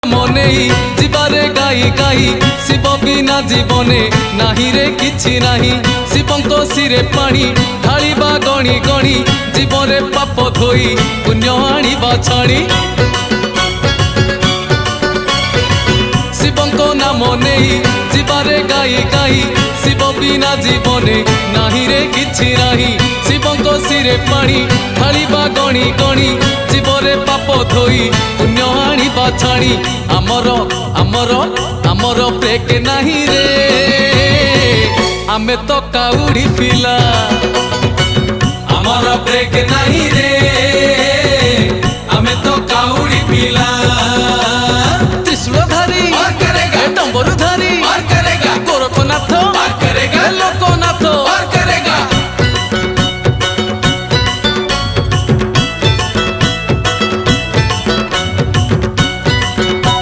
मने जीवारे गाई गाई शिव बिना जीवने नाही रे किछि नाही। शिवंको सिरे पानी ढालिबा गणी गणी जीवरे पाप धोई पुण्य आनिबा छाणी। शिवंको नाम नेई जीवारे गाई गाई शिव बिना जीवने नाही रे किछि नाही। शिवंको सिरे पानी ढालिबा गणी गणी जीवरे पाप धोई पुण्य आनिबा छाणी। आमर आमर आमर ब्रेक नाही रे आमे तो काउडी पिला। आमर ब्रेक नाही रे